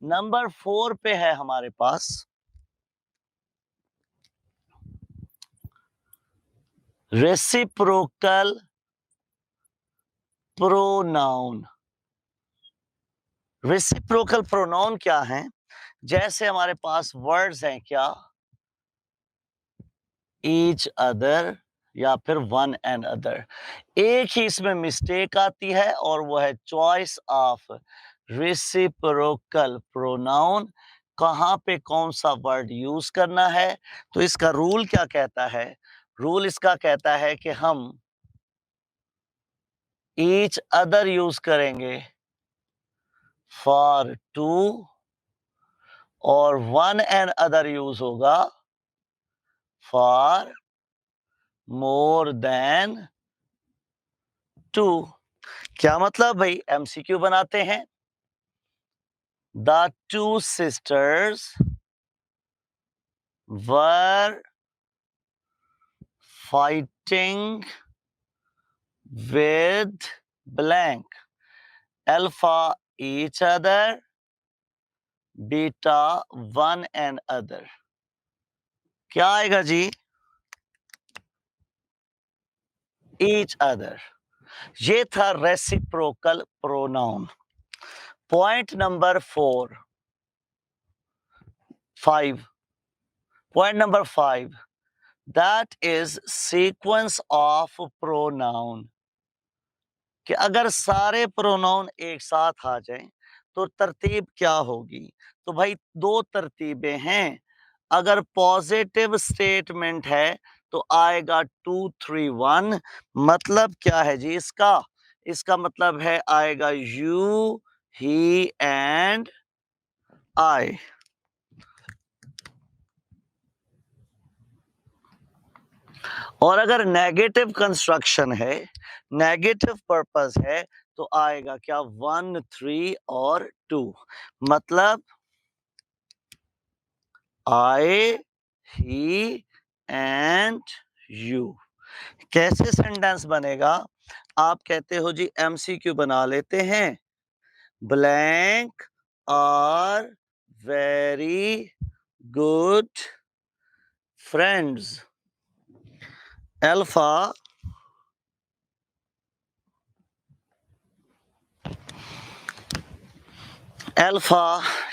Number 4 पे है हमारे पास रेसिप्रोकल प्रोनाउन। रेसिप्रोकल प्रोनाउन क्या है? जैसे हमारे पास वर्ड्स हैं क्या, ईच अदर या फिर वन एंड अदर। एक ही इसमें मिस्टेक आती है और वो है चॉइस ऑफ रेसिप्रोकल प्रोनाउन। कहाँ पे कौन सा वर्ड यूज करना है? तो इसका रूल क्या कहता है? रूल इसका कहता है कि हम ईच अदर यूज करेंगे फॉर टू और वन एंड अदर यूज होगा फॉर मोर देन टू। क्या मतलब भाई? एमसीक्यू बनाते हैं। The two sisters were fighting with blank, alpha each other, beta one and other। क्या आएगा जी? each other। ये था reciprocal pronoun. Point number 5। Point number 5, that is sequence of pronoun. कि अगर सारे प्रोनाउन एक साथ आ जाएं तो तरतीब क्या होगी? तो भाई दो तरतीबें हैं। अगर पॉजिटिव स्टेटमेंट है तो आएगा 2 3 1। मतलब क्या है जी इसका? इसका मतलब है आएगा यू, ही एंड आई। और अगर नेगेटिव कंस्ट्रक्शन है, नेगेटिव पर्पस है, तो आएगा क्या? 1 3 और 2। मतलब I, he and you। कैसे सेंटेंस बनेगा? आप कहते हो जी एमसीक्यू बना लेते हैं। Blank are very good friends. Alpha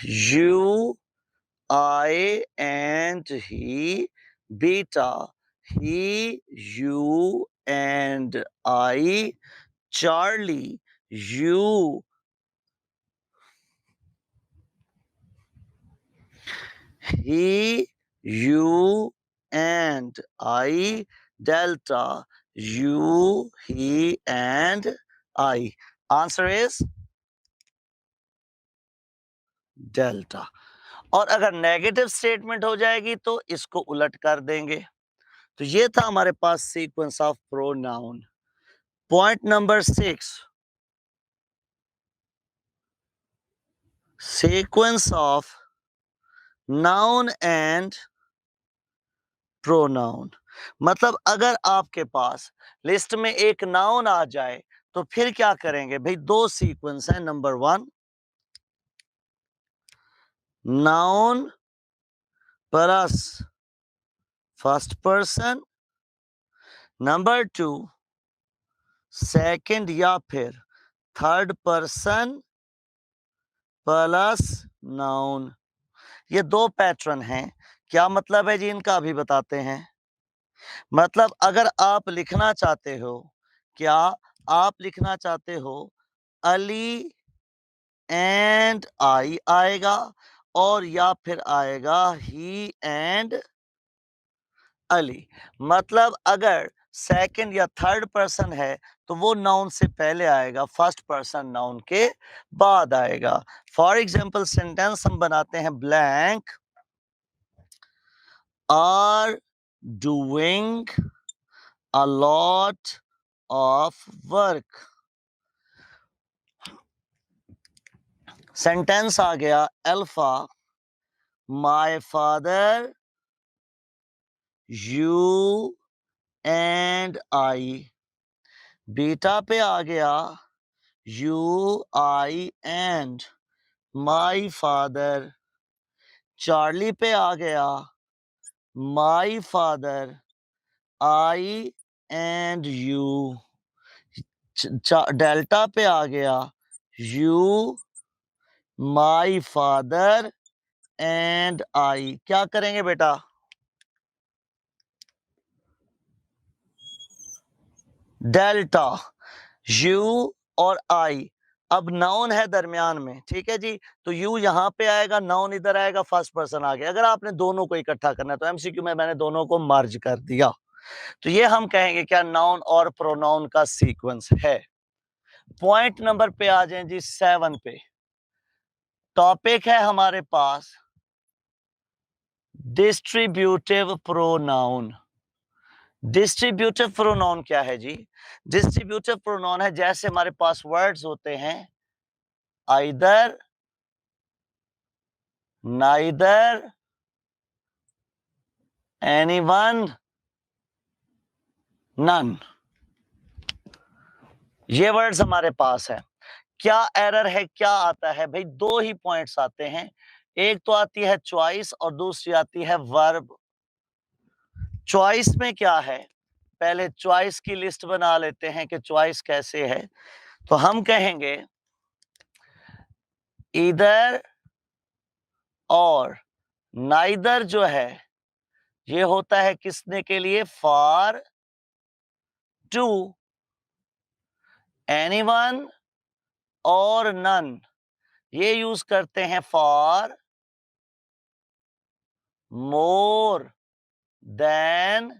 you, I and he। beta he, you and I। Charlie, you, he, you and I। Delta, you, he and I। Answer is delta। और अगर नेगेटिव स्टेटमेंट हो जाएगी तो इसको उलट कर देंगे। तो ये था हमारे पास sequence of pronoun. Point number 6, sequence of noun and pronoun. मतलब अगर आपके पास लिस्ट में एक नाउन आ जाए तो फिर क्या करेंगे भाई? दो सीक्वेंस है। Number 1, noun plus first person. Number 2, second या फिर थर्ड पर्सन प्लस नाउन। ये दो पैटर्न हैं। क्या मतलब है जी इनका? अभी बताते हैं। मतलब अगर आप लिखना चाहते हो, क्या आप लिखना चाहते हो अली एंड आई आएगा, और या फिर आएगा ही एंड अली। मतलब अगर सेकंड या थर्ड पर्सन है तो वो नाउन से पहले आएगा, फर्स्ट पर्सन नाउन के बाद आएगा। फॉर एग्जाम्पल सेंटेंस हम बनाते हैं, blank are doing a lot of work। Sentence आ गया alpha, my father, you and I. Beta पे आ गया you, I and my father, Charlie पे आ गया my father, I and you, delta पे आ गया you, my father and I. क्या करेंगे बेटा? डेल्टा, यू और आई। अब नाउन है दरमियान में, ठीक है जी, तो यू यहां पे आएगा, नाउन इधर आएगा, फर्स्ट पर्सन आ गया। अगर आपने दोनों को इकट्ठा करना है तो एमसीक्यू में मैंने दोनों को मर्ज कर दिया, तो ये हम कहेंगे क्या? नाउन और प्रोनाउन का सीक्वेंस है। पॉइंट नंबर पे आ जाएं जी 7 पे। टॉपिक है हमारे पास डिस्ट्रीब्यूटिव प्रोनाउन। डिस्ट्रीब्यूटिव प्रोनाउन क्या है जी? डिस्ट्रीब्यूटिव प्रोनाउन है जैसे हमारे पास वर्ड्स होते हैं आइदर, नाइदर, एनीवन, नन। ये वर्ड्स हमारे पास है। क्या एरर है, क्या आता है भाई? दो ही पॉइंट्स आते हैं, एक तो आती है चॉइस और दूसरी आती है वर्ब। चॉइस में क्या है? पहले चॉइस की लिस्ट बना लेते हैं कि चॉइस कैसे है। तो हम कहेंगे इधर और नाइदर जो है ये होता है किसने के लिए? For two. एनीवन और नन ये यूज करते हैं फॉर मोर देन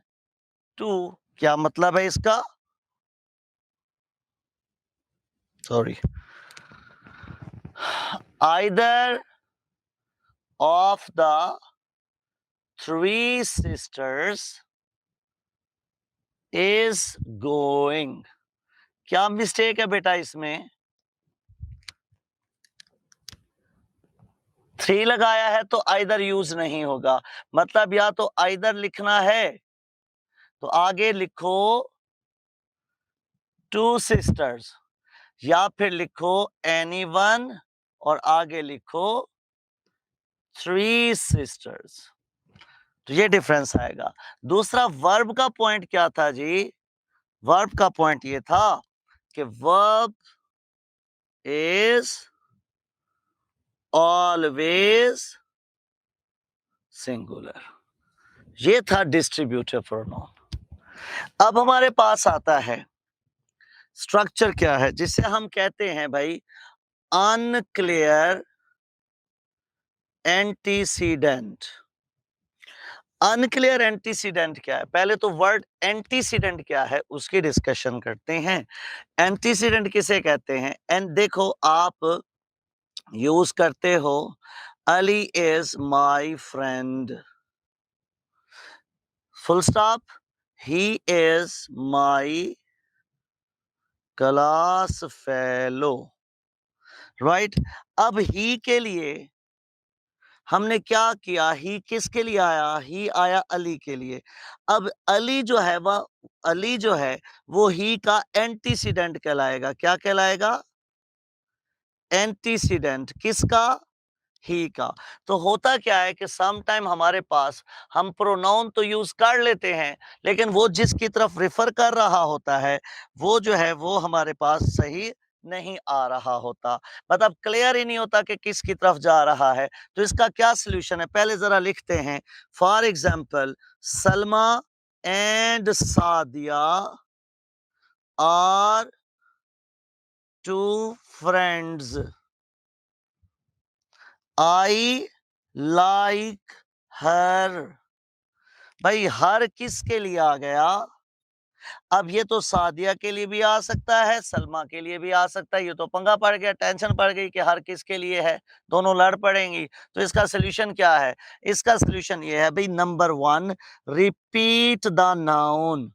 टू। क्या मतलब है इसका? Sorry, either of the three sisters is going. क्या मिस्टेक है बेटा इसमें? 3 लगाया है तो आइदर यूज नहीं होगा। मतलब या तो आइदर लिखना है तो आगे लिखो टू सिस्टर्स, या फिर लिखो एनीवन और आगे लिखो थ्री सिस्टर्स। तो ये डिफरेंस आएगा। दूसरा वर्ब का पॉइंट क्या था जी? वर्ब का पॉइंट ये था कि वर्ब इज ऑलवेज सिंगुलर। ये था डिस्ट्रीब्यूटिव प्रोनाउन। अब हमारे पास आता है स्ट्रक्चर क्या है जिसे हम कहते हैं भाई अनक्लियर एंटीसीडेंट। अनक्लियर एंटीसीडेंट क्या है? पहले तो वर्ड एंटीसीडेंट क्या है उसकी डिस्कशन करते हैं। एंटीसीडेंट किसे कहते हैं? एंड देखो आप यूज करते हो Ali is my friend, full stop, he is my class fellow, right. अब ही के लिए हमने क्या किया? ही किसके लिए आया? ही आया अली के लिए। अब अली जो है वह अली जो है वो ही का एंटीसीडेंट कहलाएगा। क्या कहलाएगा? एंटीसीडेंट। किसका? ही का। तो होता क्या है कि सम टाइम हमारे पास हम प्रोनाउन तो यूज कर लेते हैं लेकिन वो जिसकी तरफ रेफर कर रहा होता है वो जो है वो हमारे पास सही नहीं आ रहा होता, मतलब क्लियर ही नहीं होता कि किसकी तरफ जा रहा है। तो इसका क्या सोल्यूशन है? पहले जरा लिखते हैं। For example, Salma and Sadia are two friends, I like her. भाई हर किसके लिए आ गया? अब ये तो सादिया के लिए भी आ सकता है, सलमा के लिए भी आ सकता है। ये तो पंगा पड़ गया, टेंशन पड़ गई कि हर किसके लिए है, दोनों लड़ पड़ेंगी। तो इसका सोल्यूशन क्या है? इसका सोल्यूशन ये है भाई, नंबर 1, रिपीट द नाउन,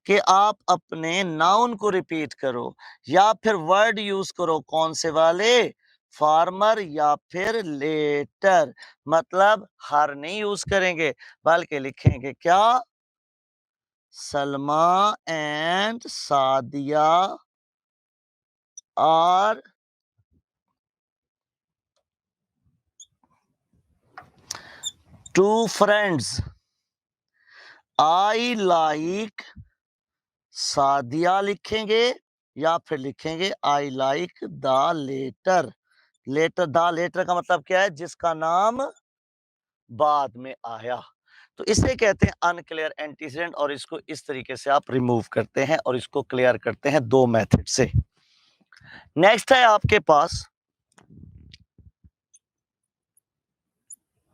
कि आप अपने नाउन को रिपीट करो या फिर वर्ड यूज करो। कौन से वाले? फार्मर या फिर लेटर। मतलब हर नहीं यूज करेंगे बल्कि लिखेंगे क्या? Salma and Sadia are 2 friends. I like Sadia लिखेंगे या फिर लिखेंगे I like the letter. The letter का मतलब क्या है? जिसका नाम बाद में आया। तो इसे कहते हैं अनक्लियर एंटीसीडेंट और इसको इस तरीके से आप रिमूव करते हैं और इसको क्लियर करते हैं 2 मेथड से। नेक्स्ट है आपके पास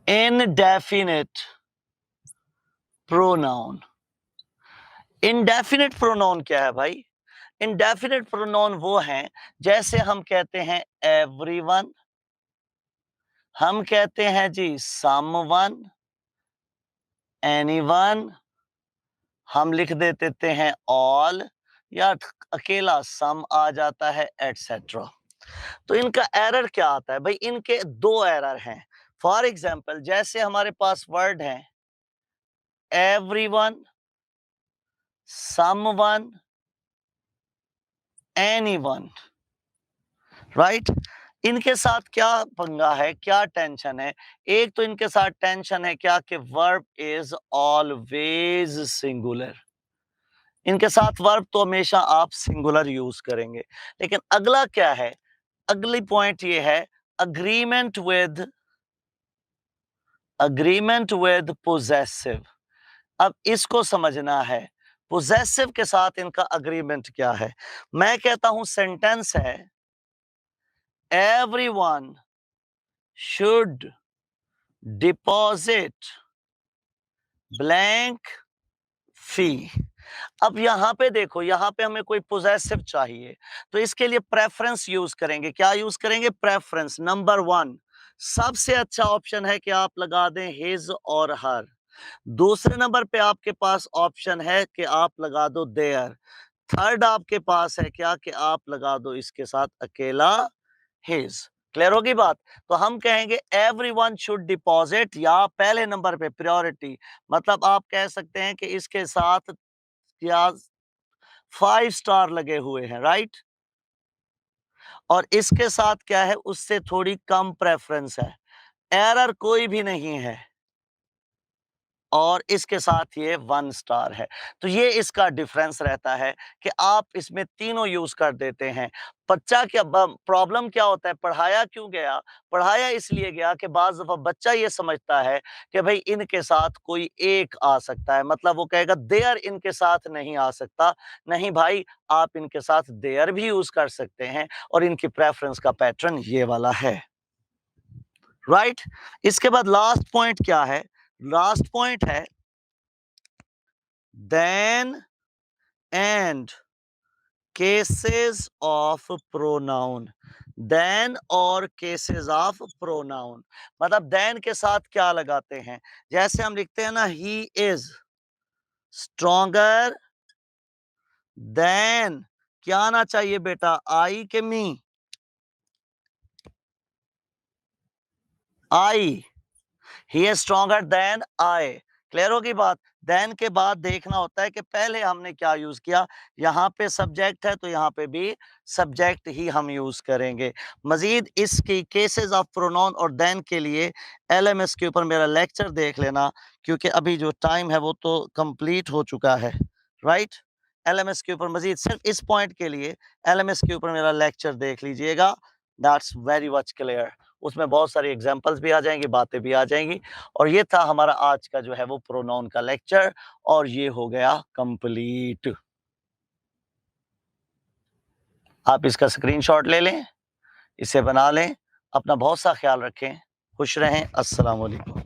इनडेफिनिट प्रोनाउन। इनडेफिनिट प्रोनाउन क्या है भाई? इनडेफिनिट प्रोनाउन वो हैं जैसे हम कहते हैं एवरीवन, हम कहते हैं जी समवन, एनीवन, हम लिख देते हैं ऑल या अकेला सम आ जाता है एटसेट्रा। तो इनका एरर क्या आता है भाई? इनके 2 एरर हैं। फॉर एग्जाम्पल जैसे हमारे पास वर्ड है एवरीवन, समवन, एनीवन, राइट? इनके साथ क्या पंगा है, क्या टेंशन है? एक तो इनके साथ टेंशन है क्या कि वर्ब इज ऑलवेज सिंगुलर। इनके साथ वर्ब तो हमेशा आप सिंगुलर यूज करेंगे। लेकिन अगला क्या है? अगली पॉइंट ये है अग्रीमेंट विद पोजेसिव। अब इसको समझना है पोजेसिव के साथ इनका अग्रीमेंट क्या है। मैं कहता हूं सेंटेंस है एवरीवन शुड डिपॉजिट ब्लैंक फी। अब यहां पे देखो, यहां पे हमें कोई पोजेसिव चाहिए तो इसके लिए प्रेफरेंस यूज करेंगे। क्या यूज करेंगे? प्रेफरेंस। नंबर 1 सबसे अच्छा ऑप्शन है कि आप लगा दें हिज और हर। दूसरे नंबर पे आपके पास ऑप्शन है कि आप लगा दो देयर। थर्ड आपके पास है क्या कि आप लगा दो इसके साथ अकेला हिज। क्लियर होगी बात? तो हम कहेंगे एवरीवन शुड डिपॉजिट या पहले नंबर पे प्रायोरिटी, मतलब आप कह सकते हैं कि इसके साथ क्या 5 स्टार लगे हुए हैं, राइट? और इसके साथ क्या है? उससे थोड़ी कम प्रेफरेंस है, एरर कोई भी नहीं है और इसके साथ ये 1 स्टार है। तो ये इसका डिफरेंस रहता है कि आप इसमें तीनों यूज कर देते हैं। बच्चा क्या प्रॉब्लम क्या होता है? पढ़ाया क्यों गया? पढ़ाया इसलिए गया कि बाज दफा बच्चा ये समझता है कि भाई इनके साथ कोई एक आ सकता है, मतलब वो कहेगा देयर इनके साथ नहीं आ सकता। नहीं भाई, आप इनके साथ देयर भी यूज कर सकते हैं और इनकी प्रेफरेंस का पैटर्न ये वाला है, राइट? इसके बाद लास्ट पॉइंट क्या है? लास्ट पॉइंट है then and cases of pronoun। then और cases of pronoun, मतलब then के साथ क्या लगाते हैं? जैसे हम लिखते हैं ना he is stronger than, क्या आना चाहिए बेटा? I के me, I, he is stronger than I। Clear होगी बात? देन के बाद देखना होता है कि पहले हमने क्या यूज किया। यहाँ पे सब्जेक्ट है तो यहाँ पे भी सब्जेक्ट ही हम यूज करेंगे। मजीद इसकी केसेस ऑफ प्रोनाउन और देन के लिए एलएमएस के ऊपर मेरा लेक्चर देख लेना, क्योंकि अभी जो टाइम है वो तो कंप्लीट हो चुका है, राइट? एलएमएस के ऊपर मजीद सिर्फ इस पॉइंट के लिए एलएमएस के ऊपर मेरा लेक्चर देख लीजिएगा। That's very much clear. उसमें बहुत सारी एग्जांपल्स भी आ जाएंगी, बातें भी आ जाएंगी। और ये था हमारा आज का जो है वो प्रोनाउन का लेक्चर और ये हो गया कंप्लीट। आप इसका स्क्रीनशॉट ले लें, इसे बना लें। अपना बहुत सा ख्याल रखें, खुश रहें। अस्सलाम वालेकुम।